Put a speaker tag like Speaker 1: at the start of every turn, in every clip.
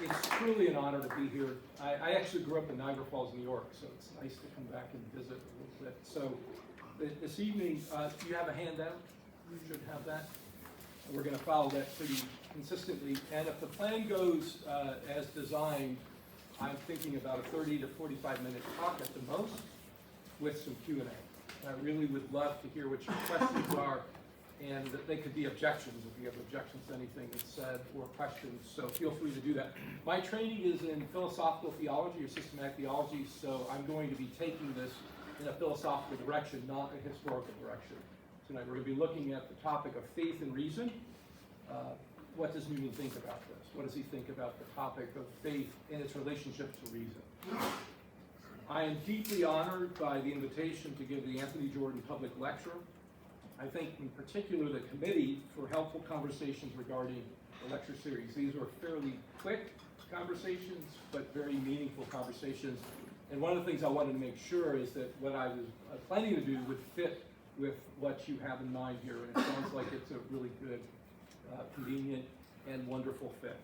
Speaker 1: It's truly an honor to be here. I actually grew up in Niagara Falls, New York, so it's nice to come back and visit a little bit. So this evening, you have a handout. You should have that. And we're going to follow that pretty consistently. And if the plan goes as designed, I'm thinking about a 30 to 45-minute talk at the most with some Q&A. I really would love to hear what your questions are, and that they could be objections if you have objections to anything that's said or questions, so feel free to do that. My training is in philosophical theology or systematic theology, so I'm going to be taking this in a philosophical direction, not a historical direction. Tonight we're going to be looking at the topic of faith and reason. What does Newman think about this? What does he think about the topic of faith and its relationship to reason? I am deeply honored by the invitation to give the Anthony Jordan Public Lecture. I thank in particular the committee for helpful conversations regarding the lecture series. These were fairly quick conversations, but very meaningful conversations. And one of the things I wanted to make sure is that what I was planning to do would fit with what you have in mind here. And it sounds like it's a really good, convenient, and wonderful fit.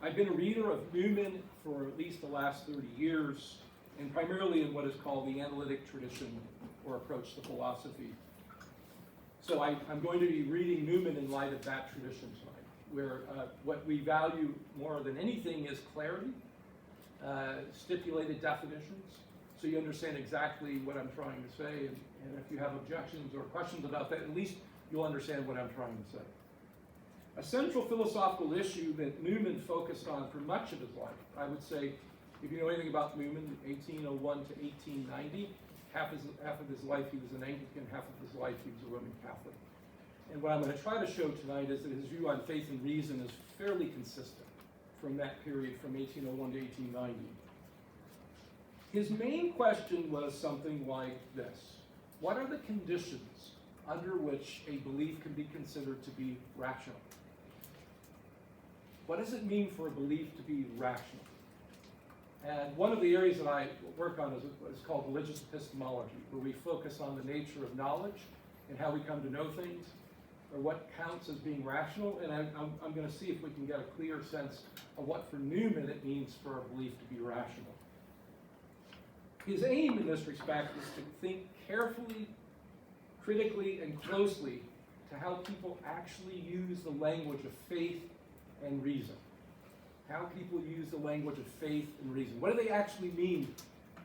Speaker 1: I've been a reader of Newman for at least the last 30 years, and primarily in what is called the analytic tradition or approach to philosophy. So I'm going to be reading Newman in light of that tradition tonight, where what we value more than anything is clarity, stipulated definitions, so you understand exactly what I'm trying to say, and if you have objections or questions about that, at least you'll understand what I'm trying to say. A central philosophical issue that Newman focused on for much of his life, I would say, if you know anything about Newman, 1801 to 1890, half of his life he was an Anglican, half of his life he was a Roman Catholic. And what I'm going to try to show tonight is that his view on faith and reason is fairly consistent from that period, from 1801 to 1890. His main question was something like this: what are the conditions under which a belief can be considered to be rational? What does it mean for a belief to be rational? And one of the areas that I work on is called religious epistemology, where we focus on the nature of knowledge and how we come to know things, or what counts as being rational. And I'm going to see if we can get a clear sense of what for Newman it means for a belief to be rational. His aim in this respect is to think carefully, critically, and closely to how people actually use the language of faith and reason. How people use the language of faith and reason. What do they actually mean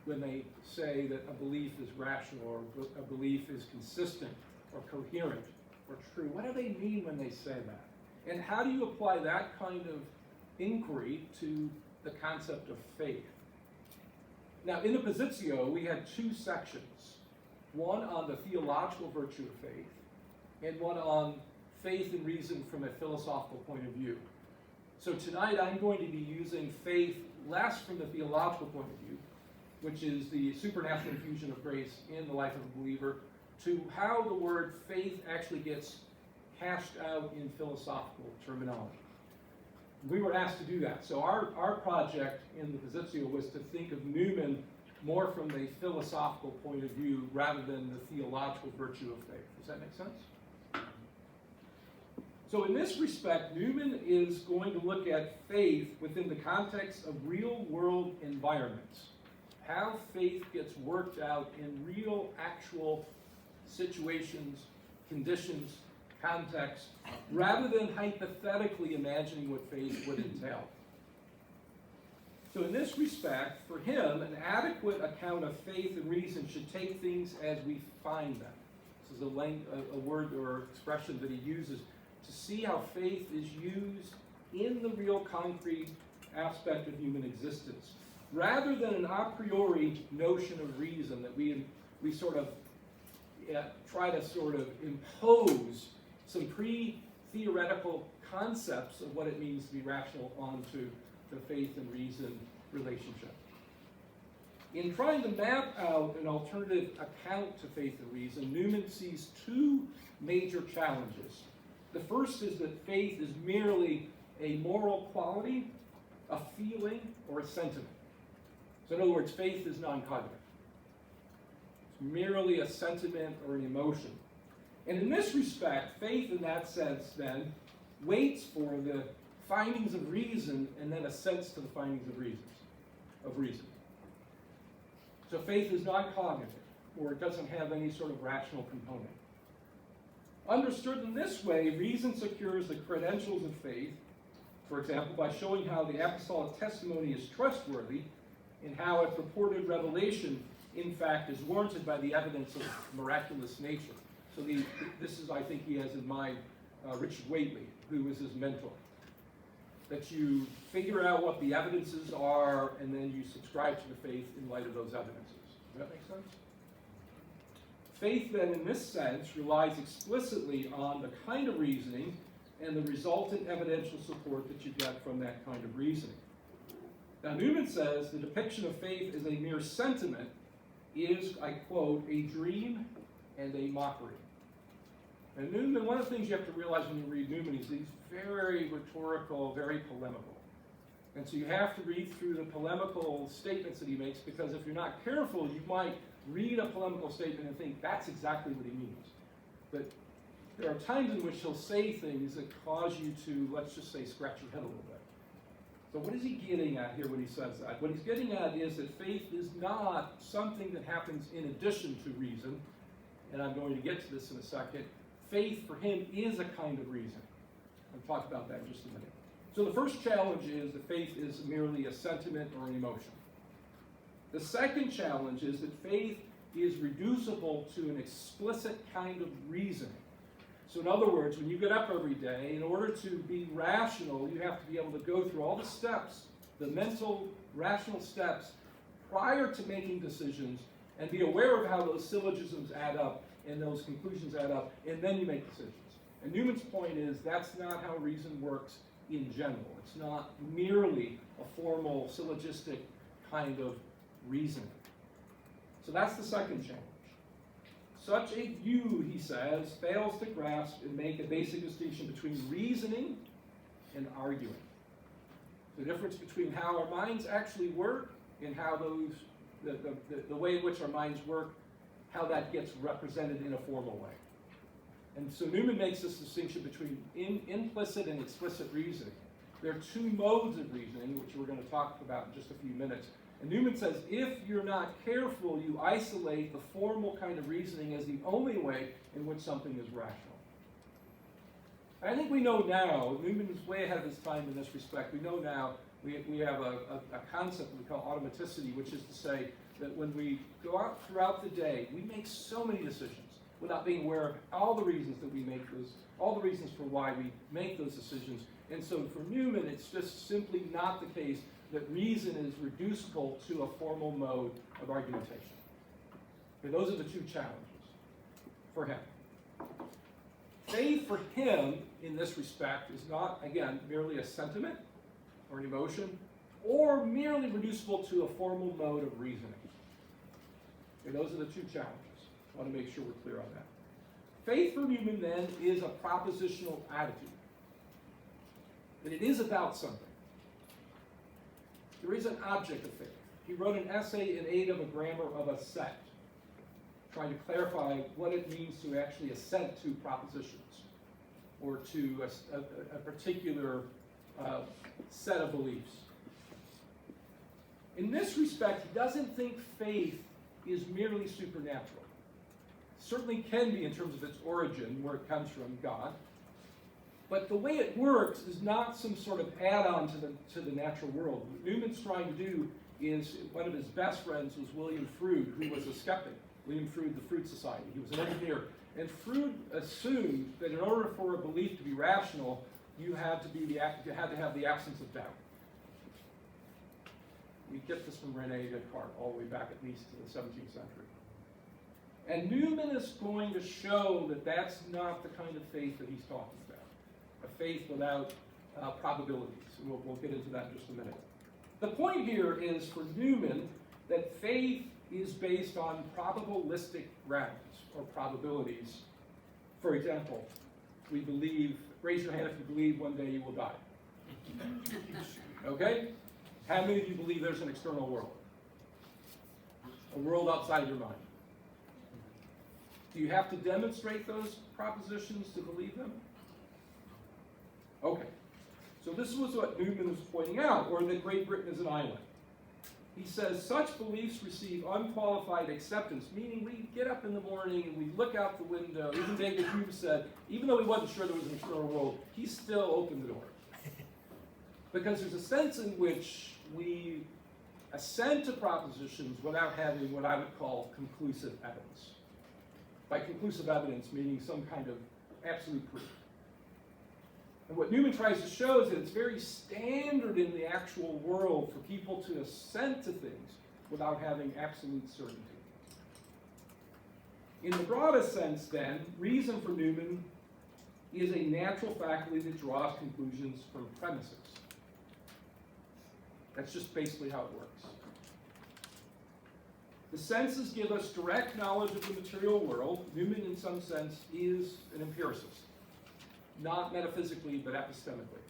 Speaker 1: when they say that a belief is rational, or a belief is consistent, or coherent, or true? What do they mean when they say that? And how do you apply that kind of inquiry to the concept of faith? Now, in the Positio, we had two sections. One on the theological virtue of faith, and one on faith and reason from a philosophical point of view. So tonight I'm going to be using faith less from the theological point of view, which is the supernatural infusion of grace in the life of a believer, to how the word faith actually gets hashed out in philosophical terminology. We were asked to do that. So our project in the Positio was to think of Newman more from a philosophical point of view rather than the theological virtue of faith. Does that make sense? So in this respect, Newman is going to look at faith within the context of real-world environments. How faith gets worked out in real, actual situations, conditions, context, rather than hypothetically imagining what faith would entail. So in this respect, for him, an adequate account of faith and reason should take things as we find them. This is a word or expression that he uses to see how faith is used in the real concrete aspect of human existence, rather than an a priori notion of reason that we sort of try to sort of impose some pre-theoretical concepts of what it means to be rational onto the faith and reason relationship. In trying to map out an alternative account to faith and reason, Newman sees two major challenges. The first is that faith is merely a moral quality, a feeling, or a sentiment. So in other words, faith is non-cognitive. It's merely a sentiment or an emotion. And in this respect, faith in that sense then waits for the findings of reason and then assents to the findings of reason. So faith is not cognitive, or it doesn't have any sort of rational component. Understood in this way, reason secures the credentials of faith, for example, by showing how the apostolic testimony is trustworthy and how its purported revelation, in fact, is warranted by the evidence of miraculous nature. So this is, I think he has in mind, Richard Whately, who was his mentor. That you figure out what the evidences are, and then you subscribe to the faith in light of those evidences. Does that make sense? Faith, then, in this sense, relies explicitly on the kind of reasoning and the resultant evidential support that you get from that kind of reasoning. Now, Newman says the depiction of faith as a mere sentiment is, I quote, a dream and a mockery. And Newman, one of the things you have to realize when you read Newman is he's very rhetorical, very polemical. And so you have to read through the polemical statements that he makes, because if you're not careful, you might read a polemical statement and think that's exactly what he means. But there are times in which he'll say things that cause you to, let's just say, scratch your head a little bit. So what is he getting at here when he says that? What he's getting at is that faith is not something that happens in addition to reason, and I'm going to get to this in a second. Faith for him is a kind of reason. I'll talk about that in just a minute. So the first challenge is that faith is merely a sentiment or an emotion. The second challenge is that faith is reducible to an explicit kind of reasoning. So in other words, when you get up every day, in order to be rational, you have to be able to go through all the steps, the mental, rational steps, prior to making decisions, and be aware of how those syllogisms add up and those conclusions add up, and then you make decisions. And Newman's point is that's not how reason works in general. It's not merely a formal, syllogistic kind of reasoning. So that's the second challenge. Such a view, he says, fails to grasp and make a basic distinction between reasoning and arguing. The difference between how our minds actually work and how the way in which our minds work, how that gets represented in a formal way. And so Newman makes this distinction between implicit and explicit reasoning. There are two modes of reasoning, which we're going to talk about in just a few minutes. And Newman says, if you're not careful, you isolate the formal kind of reasoning as the only way in which something is rational. I think we know now, Newman is way ahead of his time in this respect. We know now, we have a concept we call automaticity, which is to say that when we go out throughout the day, we make so many decisions without being aware of all the reasons that we make those, all the reasons for why we make those decisions. And so for Newman, it's just simply not the case that reason is reducible to a formal mode of argumentation. Okay, those are the two challenges for him. Faith for him, in this respect, is not, again, merely a sentiment or an emotion, or merely reducible to a formal mode of reasoning. Okay, those are the two challenges. I want to make sure we're clear on that. Faith for Newman, then, is a propositional attitude. And it is about something. There is an object of faith. He wrote an essay in aid of a grammar of assent, trying to clarify what it means to actually assent to propositions or to a particular set of beliefs. In this respect, he doesn't think faith is merely supernatural. It certainly can be in terms of its origin, where it comes from, God. But the way it works is not some sort of add-on to the natural world. What Newman's trying to do is, one of his best friends was William Froude, who was a skeptic. William Froude, the Fruit Society. He was an engineer. And Froude assumed that in order for a belief to be rational, you had to have the absence of doubt. We get this from René Descartes all the way back at least to the 17th century. And Newman is going to show that that's not the kind of faith that he's talking about. A faith without probabilities. And we'll get into that in just a minute. The point here is for Newman that faith is based on probabilistic grounds or probabilities. For example, we believe, raise your hand if you believe one day you will die. Okay? How many of you believe there's an external world? A world outside your mind. Do you have to demonstrate those propositions to believe them? Okay. So this was what Newman was pointing out, or that Great Britain is an island. He says, such beliefs receive unqualified acceptance, meaning we get up in the morning and we look out the window. Even David Hume said, even though he wasn't sure there was an external world, he still opened the door. Because there's a sense in which we assent to propositions without having what I would call conclusive evidence. By conclusive evidence, meaning some kind of absolute proof. And what Newman tries to show is that it's very standard in the actual world for people to assent to things without having absolute certainty. In the broadest sense, then, reason for Newman is a natural faculty that draws conclusions from premises. That's just basically how it works. The senses give us direct knowledge of the material world. Newman, in some sense, is an empiricist. Not metaphysically, but epistemically.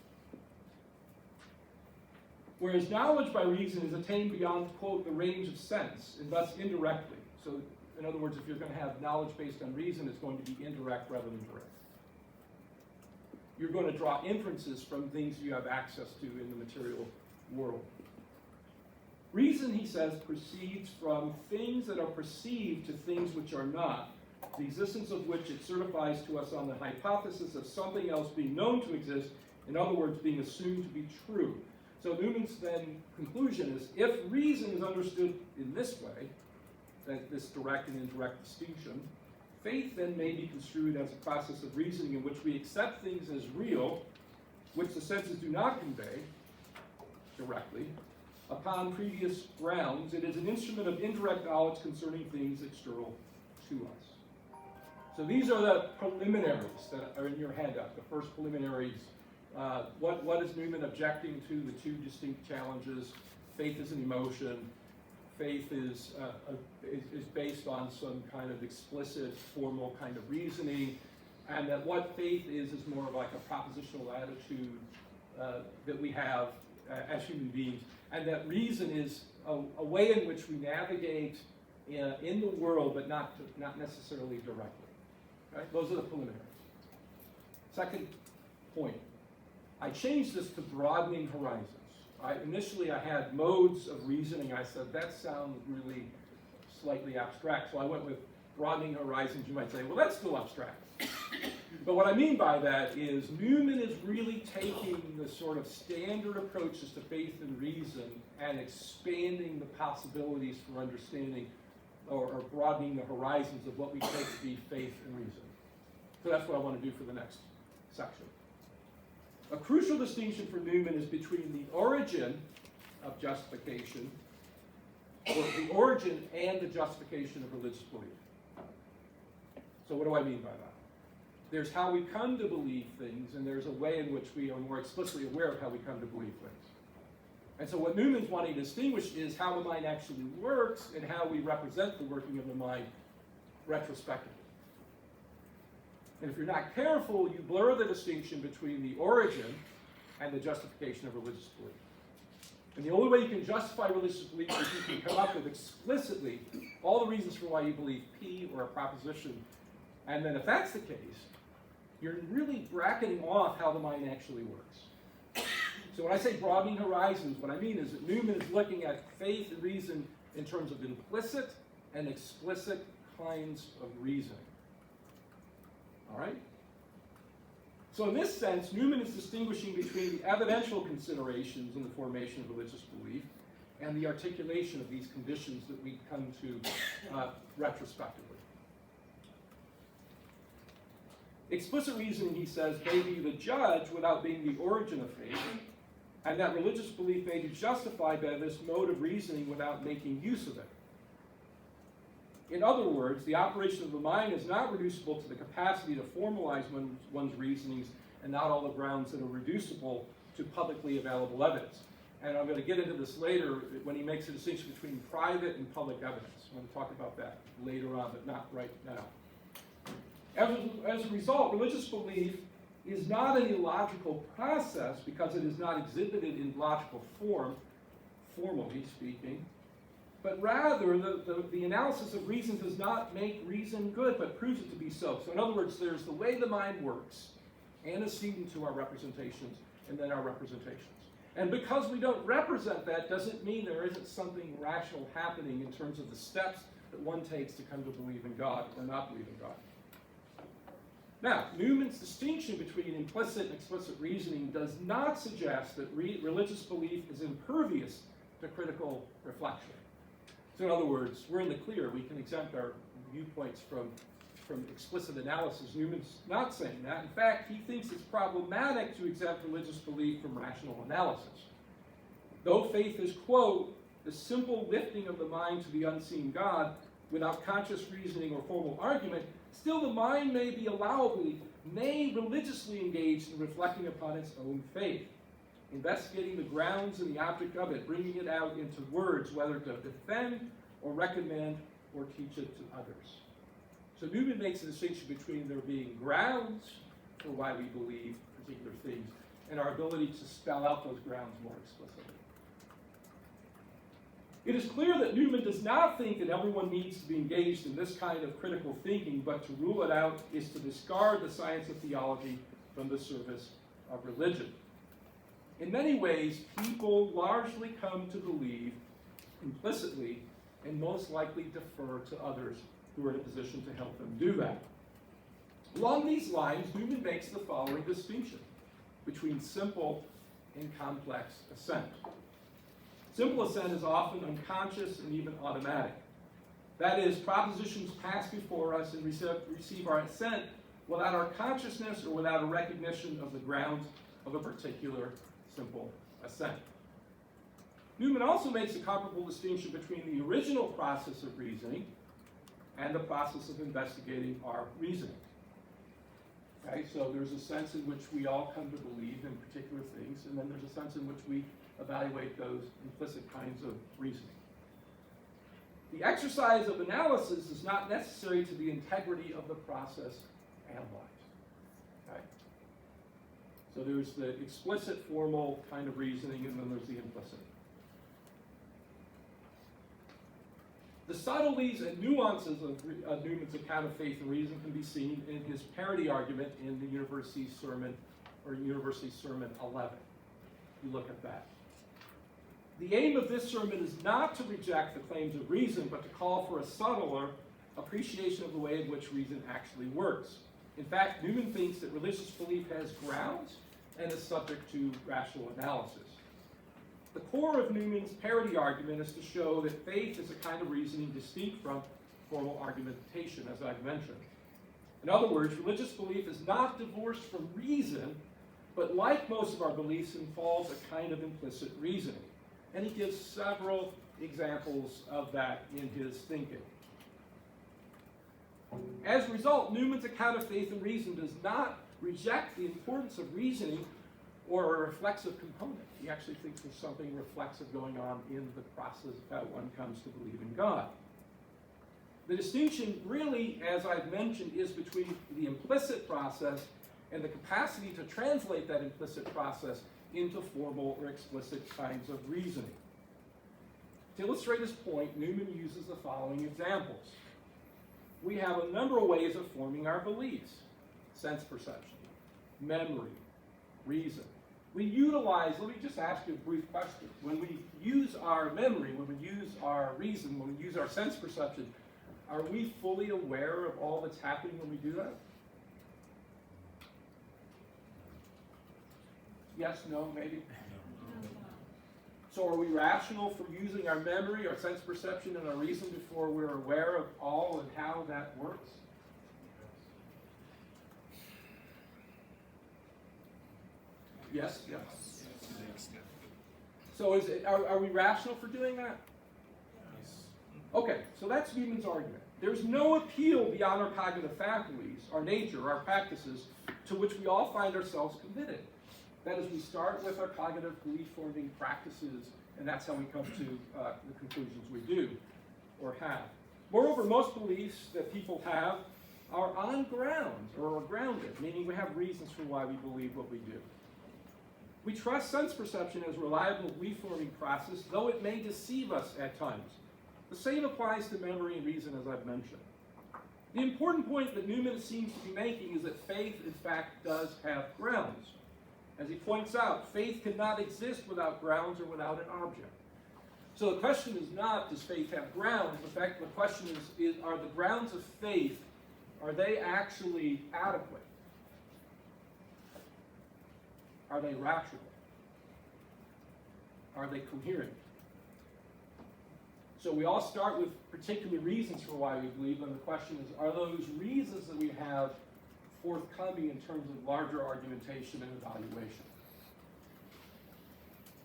Speaker 1: Whereas knowledge by reason is attained beyond, quote, the range of sense, and thus indirectly. So, in other words, if you're going to have knowledge based on reason, it's going to be indirect rather than direct. You're going to draw inferences from things you have access to in the material world. Reason, he says, proceeds from things that are perceived to things which are not, the existence of which it certifies to us on the hypothesis of something else being known to exist, in other words, being assumed to be true. So Newman's then conclusion is, if reason is understood in this way, that this direct and indirect distinction, faith then may be construed as a process of reasoning in which we accept things as real, which the senses do not convey directly, upon previous grounds. It is an instrument of indirect knowledge concerning things external to us. So these are the preliminaries that are in your handout, the first preliminaries. What is Newman objecting to? The two distinct challenges. Faith is an emotion. Faith is based on some kind of explicit, formal kind of reasoning. And that what faith is more of like a propositional attitude that we have as human beings. And that reason is a way in which we navigate in the world, but not necessarily directly. Right? Those are the preliminaries. Second point. I changed this to broadening horizons. Initially, I had modes of reasoning. I said, that sounds really slightly abstract. So I went with broadening horizons. You might say, well, that's still abstract. But what I mean by that is Newman is really taking the sort of standard approaches to faith and reason and expanding the possibilities for understanding or broadening the horizons of what we take to be faith and reason. So that's what I want to do for the next section. A crucial distinction for Newman is between the origin of justification, or the origin and the justification of religious belief. So what do I mean by that? There's how we come to believe things, and there's a way in which we are more explicitly aware of how we come to believe things. And so what Newman's wanting to distinguish is how the mind actually works and how we represent the working of the mind retrospectively. And if you're not careful, you blur the distinction between the origin and the justification of religious belief. And the only way you can justify religious belief is you can come up with explicitly all the reasons for why you believe P or a proposition. And then if that's the case, you're really bracketing off how the mind actually works. So when I say broadening horizons, what I mean is that Newman is looking at faith and reason in terms of implicit and explicit kinds of reasoning. All right? So in this sense, Newman is distinguishing between the evidential considerations in the formation of religious belief and the articulation of these conditions that we come to retrospectively. Explicit reasoning, he says, may be the judge without being the origin of faith, and that religious belief may be justified by this mode of reasoning without making use of it. In other words, the operation of the mind is not reducible to the capacity to formalize one's reasonings, and not all the grounds that are reducible to publicly available evidence. And I'm going to get into this later when he makes a distinction between private and public evidence. I'm going to talk about that later on, but not right now. As a result, religious belief is not an illogical process because it is not exhibited in logical form, formally speaking, but rather the analysis of reason does not make reason good, but proves it to be so. So in other words, there's the way the mind works, antecedent to our representations, and then our representations. And because we don't represent that doesn't mean there isn't something rational happening in terms of the steps that one takes to come to believe in God or not believe in God. Now, Newman's distinction between implicit and explicit reasoning does not suggest that religious belief is impervious to critical reflection. So in other words, we're in the clear. We can exempt our viewpoints from explicit analysis. Newman's not saying that. In fact, he thinks it's problematic to exempt religious belief from rational analysis. Though faith is, quote, the simple lifting of the mind to the unseen God without conscious reasoning or formal argument, still the mind may be allowably, nay, religiously engaged in reflecting upon its own faith, investigating the grounds and the object of it, bringing it out into words, whether to defend or recommend or teach it to others. So Newman makes a distinction between there being grounds for why we believe particular things and our ability to spell out those grounds more explicitly. It is clear that Newman does not think that everyone needs to be engaged in this kind of critical thinking, but to rule it out is to discard the science of theology from the service of religion. In many ways, people largely come to believe implicitly and most likely defer to others who are in a position to help them do that. Along these lines, Newman makes the following distinction between simple and complex assent. Simple assent is often unconscious and even automatic. That is, propositions pass before us and receive our assent without our consciousness or without a recognition of the grounds of a particular simple assent. Newman also makes a comparable distinction between the original process of reasoning and the process of investigating our reasoning. Okay, so there's a sense in which we all come to believe in particular things, and then there's a sense in which we evaluate those implicit kinds of reasoning. The exercise of analysis is not necessary to the integrity of the process analyzed. Okay? So there's the explicit, formal kind of reasoning, and then there's the implicit. The subtleties and nuances of Newman's account of faith and reason can be seen in his parody argument in the University Sermon, or University Sermon 11. You look at that. The aim of this sermon is not to reject the claims of reason, but to call for a subtler appreciation of the way in which reason actually works. In fact, Newman thinks that religious belief has grounds and is subject to rational analysis. The core of Newman's parody argument is to show that faith is a kind of reasoning distinct from formal argumentation, as I've mentioned. In other words, religious belief is not divorced from reason, but like most of our beliefs, involves a kind of implicit reasoning. And he gives several examples of that in his thinking. As a result, Newman's account of faith and reason does not reject the importance of reasoning or a reflexive component. He actually thinks there's something reflexive going on in the process of how one comes to believe in God. The distinction really, as I've mentioned, is between the implicit process and the capacity to translate that implicit process into formal or explicit kinds of reasoning. To illustrate his point, Newman uses the following examples. We have a number of ways of forming our beliefs: sense perception, memory, reason. We utilize, let me just ask you a brief question. When we use our memory, when we use our reason, when we use our sense perception, are we fully aware of all that's happening when we do that? Yes, no, maybe? So are we rational for using our memory, our sense perception, and our reason before we're aware of all and how that works? Yes? Yes. So are we rational for doing that? Yes. Okay, so that's Newman's argument. There's no appeal beyond our cognitive faculties, our nature, our practices, to which we all find ourselves committed. That is, we start with our cognitive belief-forming practices, and that's how we come to the conclusions we do or have. Moreover, most beliefs that people have are on ground or are grounded, meaning we have reasons for why we believe what we do. We trust sense perception as a reliable belief-forming process, though it may deceive us at times. The same applies to memory and reason, as I've mentioned. The important point that Newman seems to be making is that faith, in fact, does have grounds. As he points out, faith cannot exist without grounds or without an object. So the question is not, does faith have grounds? In fact, the question is are the grounds of faith, are they actually adequate? Are they rational? Are they coherent? So we all start with particular reasons for why we believe, and the question is, are those reasons that we have forthcoming in terms of larger argumentation and evaluation?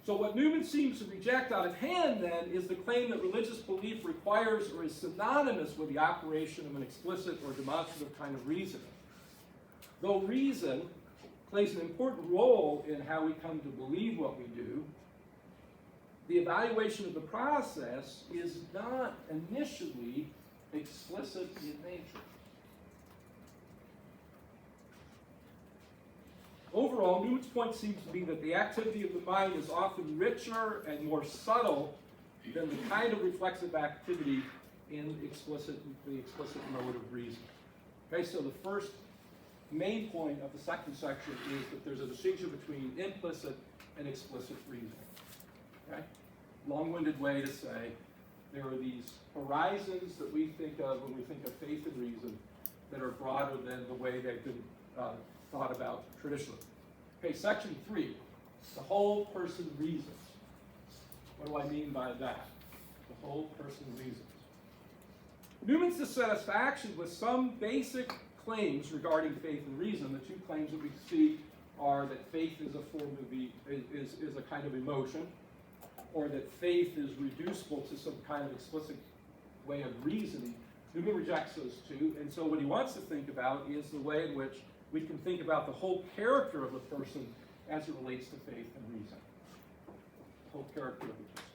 Speaker 1: So what Newman seems to reject out of hand, then, is the claim that religious belief requires or is synonymous with the operation of an explicit or demonstrative kind of reasoning. Though reason plays an important role in how we come to believe what we do, the evaluation of the process is not initially explicit in nature. Overall, Newman's point seems to be that the activity of the mind is often richer and more subtle than the kind of reflexive activity in the explicit mode of reason. Okay, so the first main point of the second section is that there's a distinction between implicit and explicit reasoning. Okay? Long-winded way to say there are these horizons that we think of when we think of faith and reason that are broader than the way they've been thought about traditionally. Okay, section 3, the whole person reasons. What do I mean by that? The whole person reasons. Newman's dissatisfaction with some basic claims regarding faith and reason, the two claims that we see are that faith is a form of is a kind of emotion, or that faith is reducible to some kind of explicit way of reasoning. Newman rejects those two, and so what he wants to think about is the way in which we can think about the whole character of the person as it relates to faith and reason. The whole character of the person.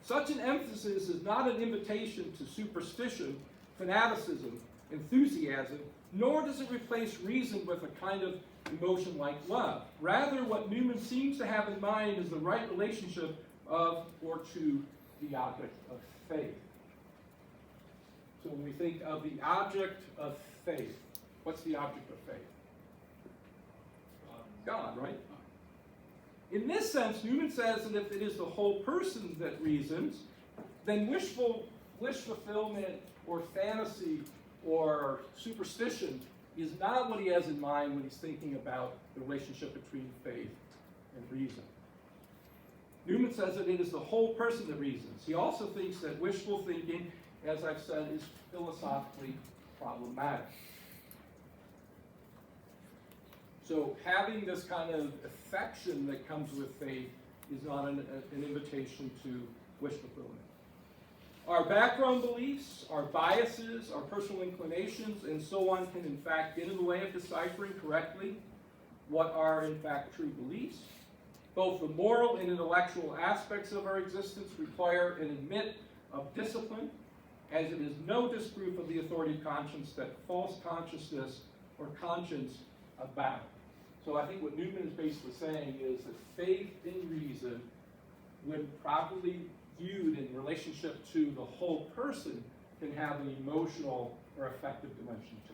Speaker 1: Such an emphasis is not an invitation to superstition, fanaticism, enthusiasm, nor does it replace reason with a kind of emotion like love. Rather, what Newman seems to have in mind is the right relationship of or to the object of faith. So when we think of the object of faith, what's the object of faith? God, right? In this sense, Newman says that if it is the whole person that reasons, then wish fulfillment or fantasy or superstition is not what he has in mind when he's thinking about the relationship between faith and reason. Newman says that it is the whole person that reasons. He also thinks that wishful thinking, as I've said, is philosophically problematic. So having this kind of affection that comes with faith is not an invitation to wish fulfillment. Our background beliefs, our biases, our personal inclinations, and so on can in fact get in the way of deciphering correctly what are in fact true beliefs. Both the moral and intellectual aspects of our existence require and admit of discipline, as it is no disproof of the authority of conscience that false consciousness or conscience abound. So I think what Newman is basically saying is that faith in reason, when properly viewed in relationship to the whole person, can have an emotional or affective dimension to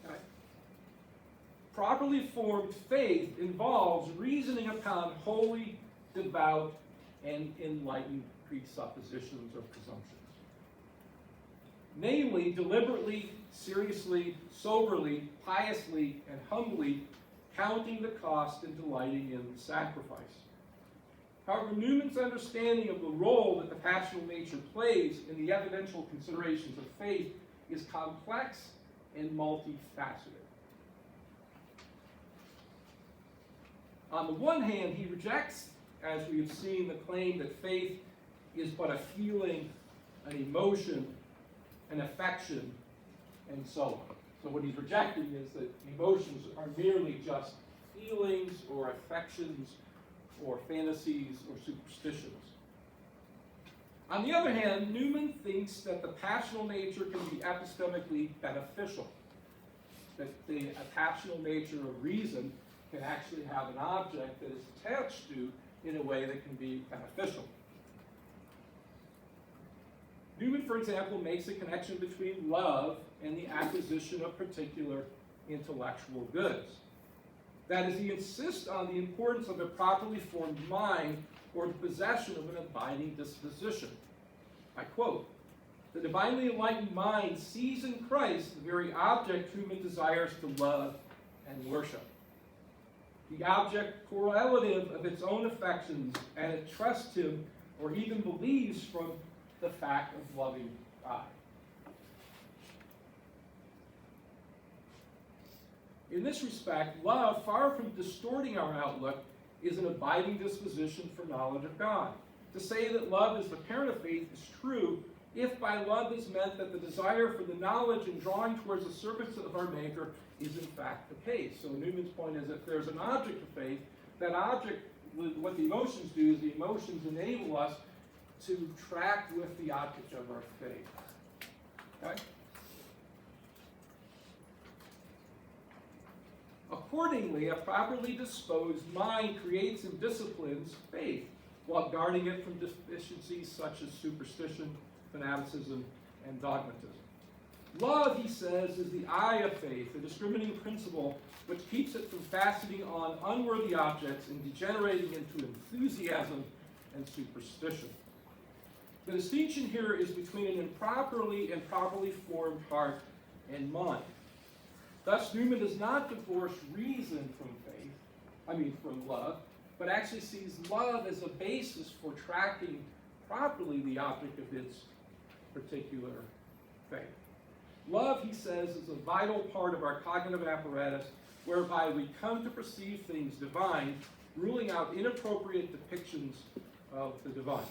Speaker 1: it. Okay? Properly formed faith involves reasoning upon holy, devout, and enlightened presuppositions or presumptions. Namely, deliberately, seriously, soberly, piously, and humbly counting the cost and delighting in the sacrifice. However, Newman's understanding of the role that the passional nature plays in the evidential considerations of faith is complex and multifaceted. On the one hand, he rejects, as we have seen, the claim that faith is but a feeling, an emotion, an affection, and so on. So what he's rejecting is that emotions are merely just feelings or affections or fantasies or superstitions. On the other hand, Newman thinks that the passional nature can be epistemically beneficial, that the passional nature of reason can actually have an object that is attached to in a way that can be beneficial. Newman, for example, makes a connection between love and the acquisition of particular intellectual goods. That is, he insists on the importance of a properly formed mind or the possession of an abiding disposition. I quote, "The divinely enlightened mind sees in Christ the very object whom it desires to love and worship. The object correlative of its own affections, and it trusts him or even believes from the fact of loving God." In this respect, love, far from distorting our outlook, is an abiding disposition for knowledge of God. To say that love is the parent of faith is true if by love is meant that the desire for the knowledge and drawing towards the service of our Maker is in fact the case. So Newman's point is, if there's an object of faith, that object, what the emotions do is the emotions enable us to track with the object of our faith. Okay? Accordingly, a properly disposed mind creates and disciplines faith, while guarding it from deficiencies such as superstition, fanaticism, and dogmatism. Love, he says, is the eye of faith, a discriminating principle which keeps it from fastening on unworthy objects and degenerating into enthusiasm and superstition. The distinction here is between an improperly and properly formed heart and mind. Thus, Newman does not divorce reason from love, but actually sees love as a basis for tracking properly the object of its particular faith. Love, he says, is a vital part of our cognitive apparatus whereby we come to perceive things divine, ruling out inappropriate depictions of the divine.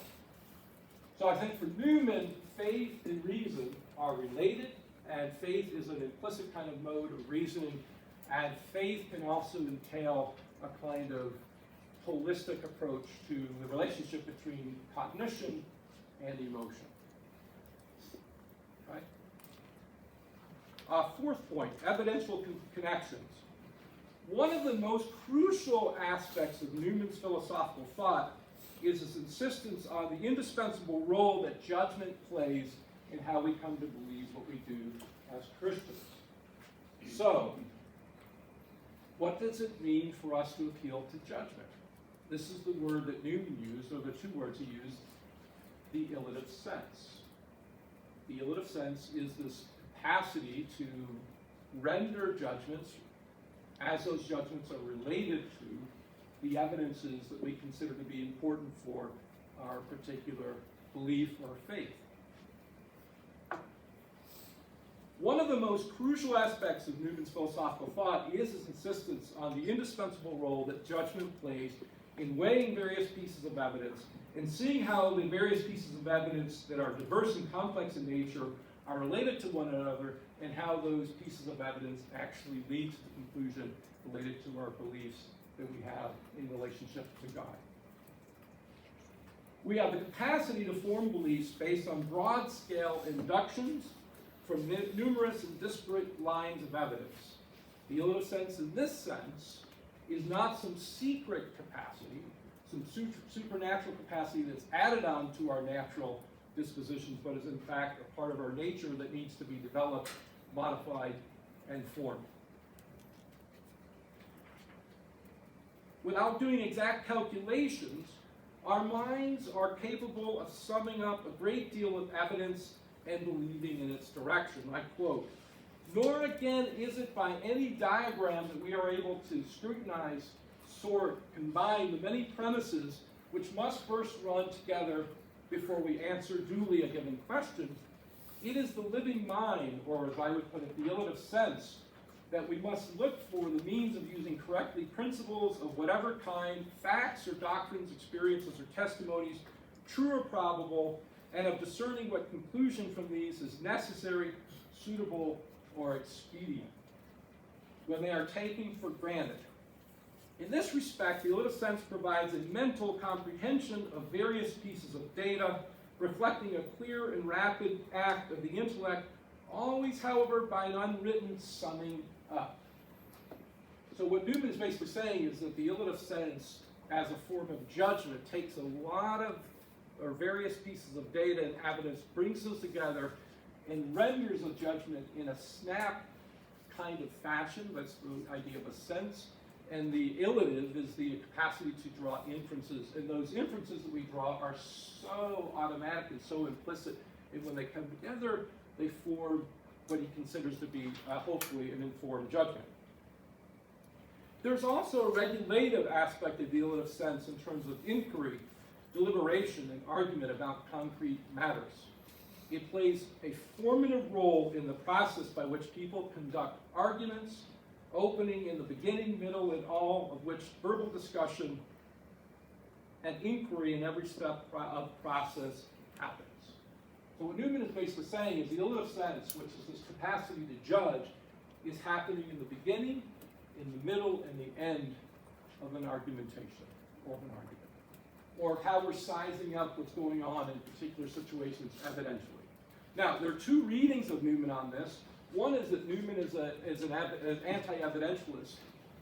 Speaker 1: So I think for Newman, faith and reason are related, and faith is an implicit kind of mode of reasoning, and faith can also entail a kind of holistic approach to the relationship between cognition and emotion. Right? Fourth point, evidential connections. One of the most crucial aspects of Newman's philosophical thought is his insistence on the indispensable role that judgment plays in how we come to believe what we do as Christians. So, what does it mean for us to appeal to judgment? This is the word that Newman used, or the two words he used, the illative sense. The illative sense is this capacity to render judgments as those judgments are related to the evidences that we consider to be important for our particular belief or faith. One of the most crucial aspects of Newman's philosophical thought is his insistence on the indispensable role that judgment plays in weighing various pieces of evidence and seeing how the various pieces of evidence that are diverse and complex in nature are related to one another, and how those pieces of evidence actually lead to the conclusion related to our beliefs that we have in relationship to God. We have the capacity to form beliefs based on broad-scale inductions from numerous and disparate lines of evidence. The illative sense in this sense is not some secret capacity, some supernatural capacity that's added on to our natural dispositions, but is in fact a part of our nature that needs to be developed, modified, and formed. Without doing exact calculations, our minds are capable of summing up a great deal of evidence and believing in its direction. I quote, "Nor again is it by any diagram that we are able to scrutinize, sort, combine the many premises which must first run together before we answer duly a given question. It is the living mind, or as I would put it, the illative sense, that we must look for the means of using correctly principles of whatever kind, facts or doctrines, experiences or testimonies, true or probable, and of discerning what conclusion from these is necessary, suitable, or expedient, when they are taken for granted. In this respect, the illative sense provides a mental comprehension of various pieces of data, reflecting a clear and rapid act of the intellect, always, however, by an unwritten summing up." So what Newman is basically saying is that the illative sense, as a form of judgment, takes a lot of, or various pieces of data and evidence, brings those together, and renders a judgment in a snap kind of fashion. That's the idea of a sense. And the illative is the capacity to draw inferences. And those inferences that we draw are so automatic and so implicit, and when they come together, they form what he considers to be, hopefully, an informed judgment. There's also a regulative aspect of the illative sense in terms of inquiry, deliberation, and argument about concrete matters. It plays a formative role in the process by which people conduct arguments, opening in the beginning, middle, and all of which verbal discussion and inquiry in every step of process happens. So what Newman is basically saying is the illative sense, which is this capacity to judge, is happening in the beginning, in the middle, and the end of an argumentation or of an argument, or how we're sizing up what's going on in particular situations evidentially. Now, there are two readings of Newman on this. One is that Newman is an anti-evidentialist,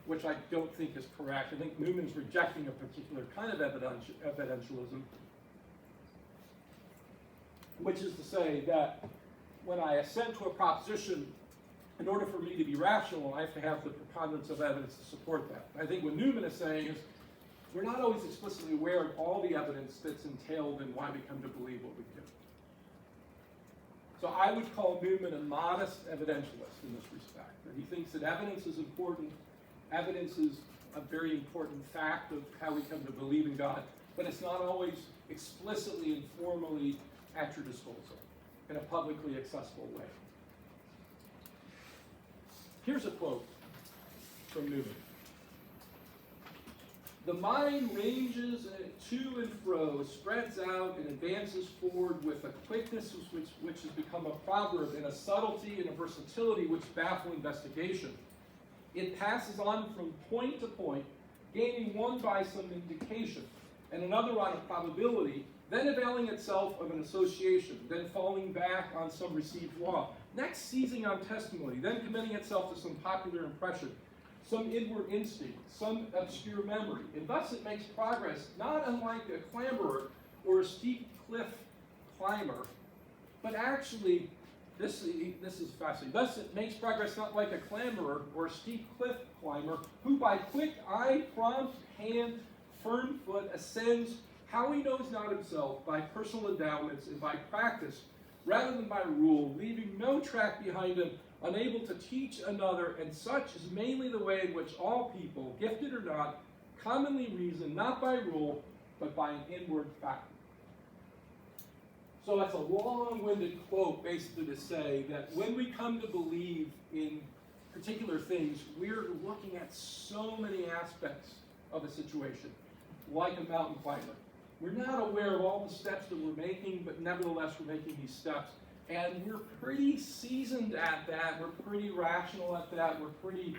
Speaker 1: which I don't think is correct. I think Newman's rejecting a particular kind of evidentialism, which is to say that when I assent to a proposition, in order for me to be rational, I have to have the preponderance of evidence to support that. I think what Newman is saying is we're not always explicitly aware of all the evidence that's entailed in why we come to believe what we do. So I would call Newman a modest evidentialist in this respect. That he thinks that evidence is important. Evidence is a very important fact of how we come to believe in God, but it's not always explicitly and formally at your disposal in a publicly accessible way. Here's a quote from Newman. The mind ranges to and fro, spreads out, and advances forward with a quickness which has become a proverb, and a subtlety and a versatility which baffle investigation. It passes on from point to point, gaining one by some indication, and another on a probability, then availing itself of an association, then falling back on some received law, next seizing on testimony, then committing itself to some popular impression, some inward instinct, some obscure memory, and thus it makes progress not unlike a clamberer or a steep cliff climber, but actually, this is fascinating, thus it makes progress not like a clamberer or a steep cliff climber, who by quick eye, prompt hand, firm foot ascends, how he knows not himself, by personal endowments and by practice, rather than by rule, leaving no track behind him, unable to teach another, and such is mainly the way in which all people, gifted or not, commonly reason, not by rule, but by an inward fact. So that's a long-winded quote, basically to say that when we come to believe in particular things, we're looking at so many aspects of a situation, like a mountain climber. We're not aware of all the steps that we're making, but nevertheless we're making these steps. And we're pretty seasoned at that. We're pretty rational at that. We're pretty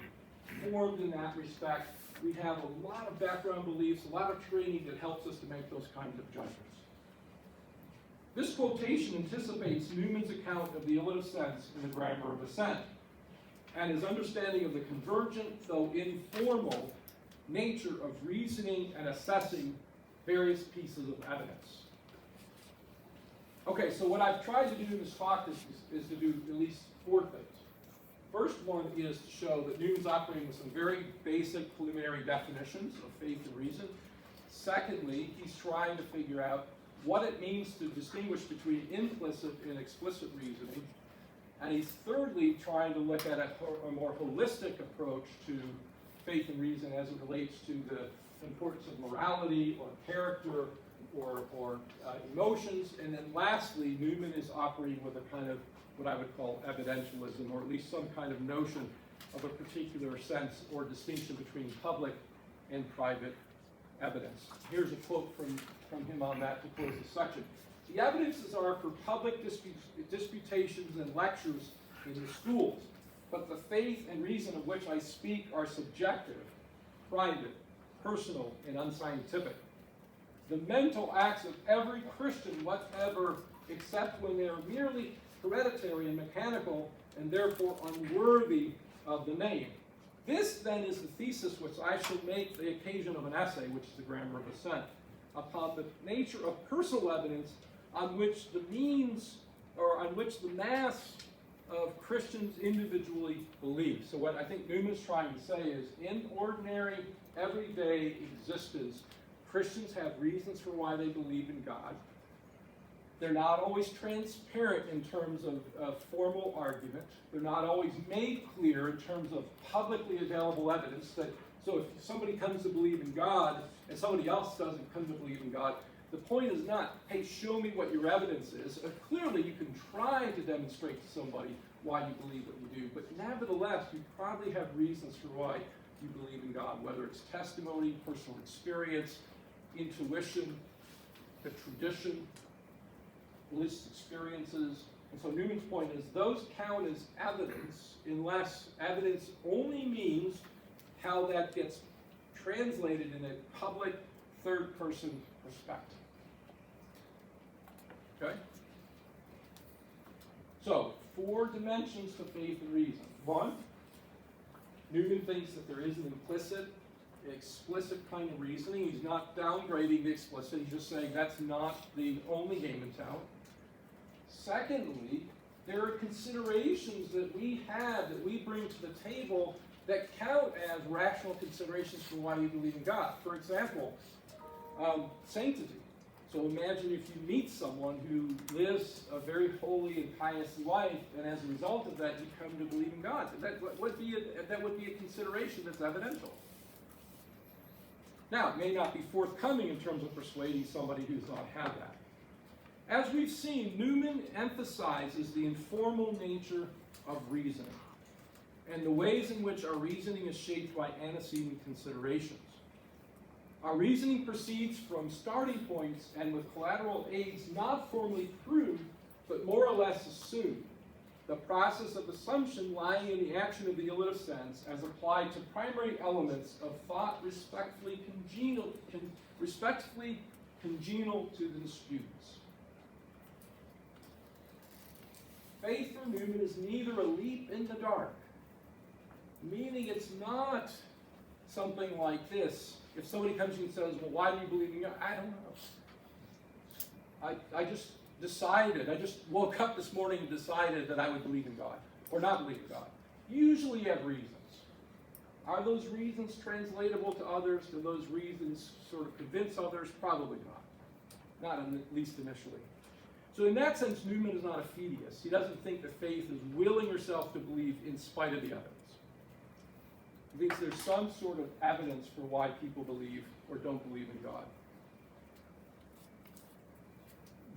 Speaker 1: formed in that respect. We have a lot of background beliefs, a lot of training that helps us to make those kinds of judgments. This quotation anticipates Newman's account of the illative sense in the Grammar of Assent, and his understanding of the convergent, though informal, nature of reasoning and assessing various pieces of evidence. Okay, so what I've tried to do in this talk is to do at least four things. First one is to show that Newman's operating with some very basic preliminary definitions of faith and reason. Secondly, he's trying to figure out what it means to distinguish between implicit and explicit reasoning. And he's thirdly trying to look at a more holistic approach to faith and reason as it relates to the importance of morality or character or emotions. And then lastly, Newman is operating with a kind of what I would call evidentialism, or at least some kind of notion of a particular sense or distinction between public and private evidence. Here's a quote from him on that to close the section. The evidences are for public disputations and lectures in the schools, but the faith and reason of which I speak are subjective, private, personal, and unscientific. The mental acts of every Christian whatever, except when they are merely hereditary and mechanical, and therefore unworthy of the name. This, then, is the thesis which I shall make the occasion of an essay, which is the Grammar of Assent, upon the nature of personal evidence on which the means, or on which the mass of Christians individually believe. So what I think Newman's trying to say is, in ordinary, everyday existence, Christians have reasons for why they believe in God. They're not always transparent in terms of formal argument. They're not always made clear in terms of publicly available evidence. So if somebody comes to believe in God and somebody else doesn't come to believe in God, the point is not, hey, show me what your evidence is. Clearly, you can try to demonstrate to somebody why you believe what you do, but nevertheless, you probably have reasons for why you believe in God, whether it's testimony, personal experience, intuition, the tradition, religious experiences. And so Newman's point is those count as evidence unless evidence only means how that gets translated in a public third-person perspective. Okay? So, 4 dimensions to faith and reason. 1, Newman thinks that there is an implicit, explicit kind of reasoning. He's not downgrading the explicit. He's just saying that's not the only game in town. Secondly, there are considerations that we have, that we bring to the table, that count as rational considerations for why you believe in God. For example, sanctity. So imagine if you meet someone who lives a very holy and pious life, and as a result of that, you come to believe in God. That would be a consideration that's evidential. Now, it may not be forthcoming in terms of persuading somebody who's not had that. As we've seen, Newman emphasizes the informal nature of reasoning and the ways in which our reasoning is shaped by antecedent considerations. Our reasoning proceeds from starting points and with collateral aids not formally proved, but more or less assumed. The process of assumption lying in the action of the relative sense as applied to primary elements of thought respectfully congenial to the disputants. Faith for Newman is neither a leap in the dark, meaning it's not something like this. If somebody comes to you and says, well, why do you believe in God? I don't know. I just decided, I just woke up this morning and decided that I would believe in God, or not believe in God. Usually you have reasons. Are those reasons translatable to others? Do those reasons sort of convince others? Probably not. Not at least initially. So in that sense, Newman is not a fideist. He doesn't think that faith is willing herself to believe in spite of the evidence. He thinks there's some sort of evidence for why people believe or don't believe in God.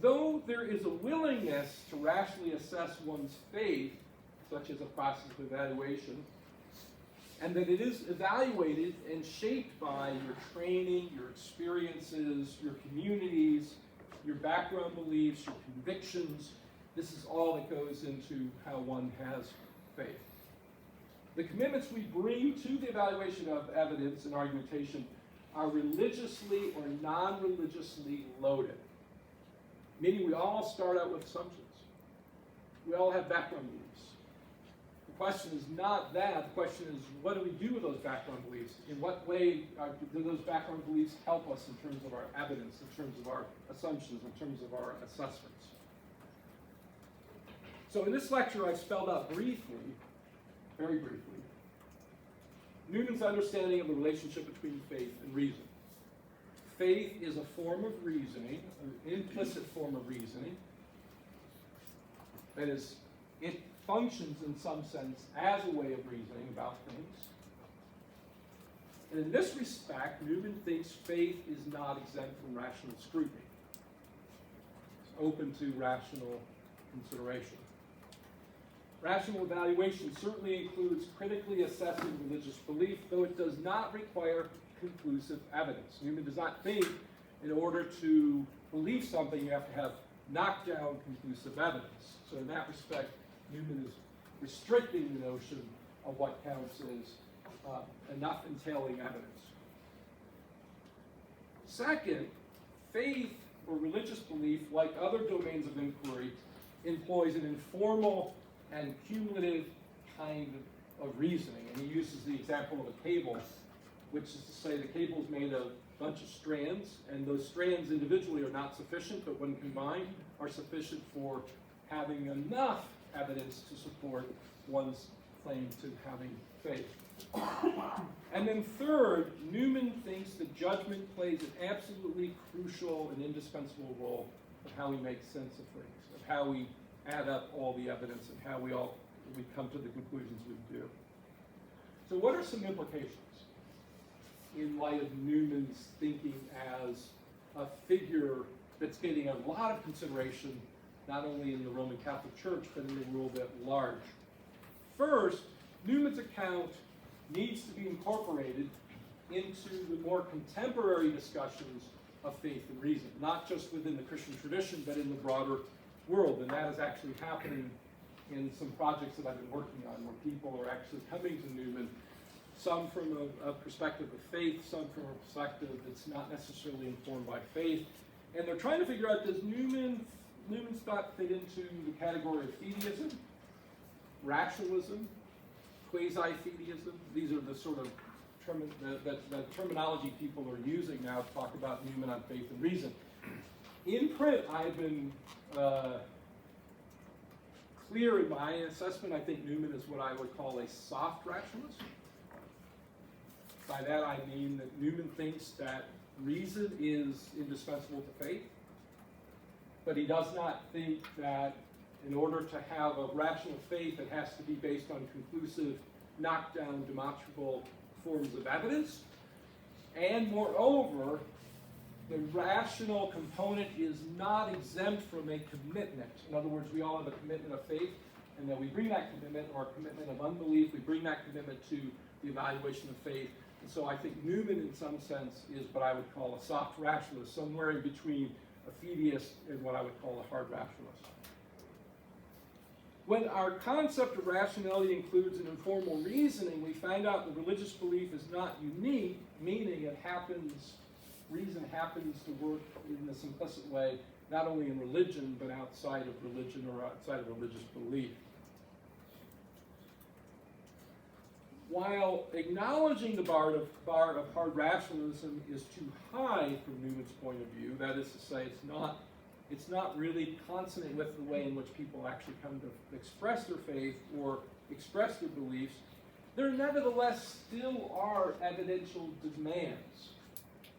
Speaker 1: Though there is a willingness to rationally assess one's faith, such as a process of evaluation, and that it is evaluated and shaped by your training, your experiences, your communities, your background beliefs, your convictions. This is all that goes into how one has faith. The commitments we bring to the evaluation of evidence and argumentation are religiously or non-religiously loaded. Meaning we all start out with assumptions. We all have background beliefs. The question is not that. The question is, what do we do with those background beliefs? In what way do those background beliefs help us in terms of our evidence, in terms of our assumptions, in terms of our assessments? So in this lecture, I've spelled out briefly, very briefly, Newman's understanding of the relationship between faith and reason. Faith is a form of reasoning, an implicit form of reasoning. That is, it functions in some sense as a way of reasoning about things. And in this respect, Newman thinks faith is not exempt from rational scrutiny. It's open to rational consideration. Rational evaluation certainly includes critically assessing religious belief, though it does not require conclusive evidence. Newman does not think in order to believe something you have to have knockdown conclusive evidence. So in that respect, Newman is restricting the notion of what counts as enough entailing evidence. Second, faith or religious belief, like other domains of inquiry, employs an informal and cumulative kind of reasoning. And he uses the example of a cable, which is to say the cable is made of a bunch of strands, and those strands individually are not sufficient, but when combined are sufficient for having enough evidence to support one's claim to having faith. And then third, Newman thinks that judgment plays an absolutely crucial and indispensable role of how we make sense of things, of how we add up all the evidence and how we come to the conclusions we do. So what are some implications in light of Newman's thinking as a figure that's getting a lot of consideration, not only in the Roman Catholic Church, but in the world at large? First, Newman's account needs to be incorporated into the more contemporary discussions of faith and reason, not just within the Christian tradition, but in the broader world. And that is actually happening in some projects that I've been working on, where people are actually coming to Newman, some from a perspective of faith, some from a perspective that's not necessarily informed by faith. And they're trying to figure out, does Newman's thought fit into the category of fideism, rationalism, quasi-fideism? These are the sort of the terminology people are using now to talk about Newman on faith and reason. In print, I've been clear in my assessment. I think Newman is what I would call a soft rationalist. By that I mean that Newman thinks that reason is indispensable to faith, but he does not think that in order to have a rational faith, it has to be based on conclusive, knockdown, demonstrable forms of evidence. And moreover, the rational component is not exempt from a commitment. In other words, we all have a commitment of faith, and then we bring that commitment, or a commitment of unbelief, we bring that commitment to the evaluation of faith. And so I think Newman, in some sense, is what I would call a soft rationalist, somewhere in between a fideist and what I would call a hard rationalist. When our concept of rationality includes an informal reasoning, we find out that religious belief is not unique, meaning reason happens to work in a simplistic way, not only in religion, but outside of religion or outside of religious belief. While acknowledging the bar of hard rationalism is too high from Newman's point of view, that is to say, it's not really consonant with the way in which people actually come to express their faith or express their beliefs, there nevertheless still are evidential demands.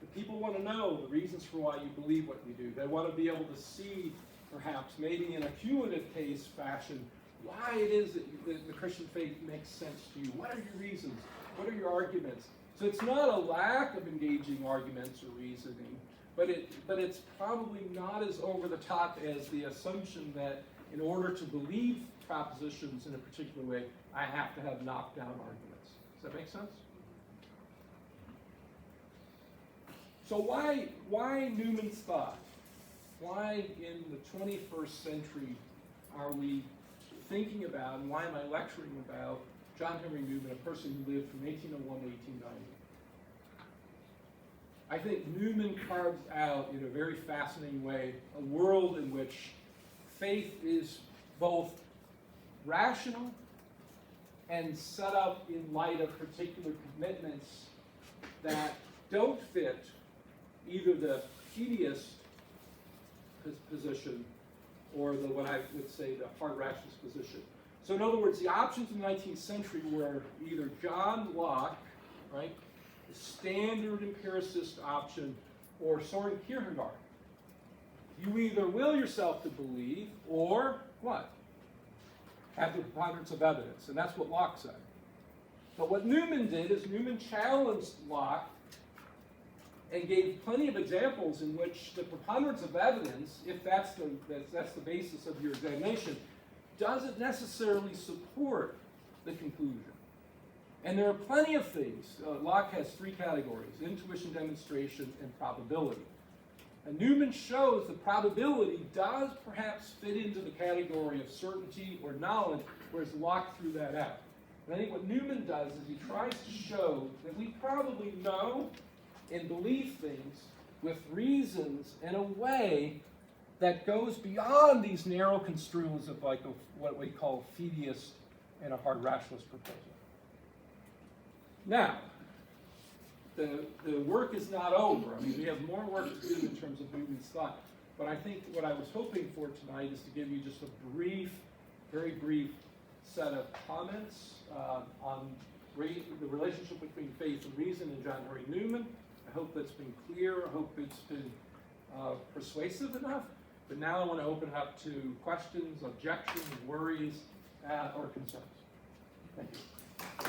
Speaker 1: The people want to know the reasons for why you believe what you do. They want to be able to see, perhaps, maybe in a cumulative case fashion, why it is that the Christian faith makes sense to you. What are your reasons? What are your arguments? So it's not a lack of engaging arguments or reasoning, but it's probably not as over the top as the assumption that in order to believe propositions in a particular way, I have to have knockdown arguments. Does that make sense? So why Newman's thought? Why in the 21st century are we thinking about, and why am I lecturing about John Henry Newman, a person who lived from 1801 to 1890? I think Newman carves out in a very fascinating way a world in which faith is both rational and set up in light of particular commitments that don't fit either the fideist position or the, what I would say, the hard rationalist position. So in other words, the options in the 19th century were either John Locke, right, the standard empiricist option, or Soren Kierkegaard. You either will yourself to believe, or what? Have the preponderance of evidence. And that's what Locke said. But what Newman did is Newman challenged Locke and gave plenty of examples in which the preponderance of evidence, if that's the basis of your examination, doesn't necessarily support the conclusion. And there are plenty of things. Locke has three categories: intuition, demonstration, and probability. And Newman shows that probability does perhaps fit into the category of certainty or knowledge, whereas Locke threw that out. And I think what Newman does is he tries to show that we probably know and believe things with reasons in a way that goes beyond these narrow construals of like what we call fideist and a hard rationalist proposal. Now, the work is not over. I mean, we have more work to do in terms of Newman's thought. But I think what I was hoping for tonight is to give you just a brief very brief set of comments on the relationship between faith and reason in John Henry Newman. I hope that's been clear. I hope it's been persuasive enough. But now I want to open it up to questions, objections, worries, or concerns. Thank you.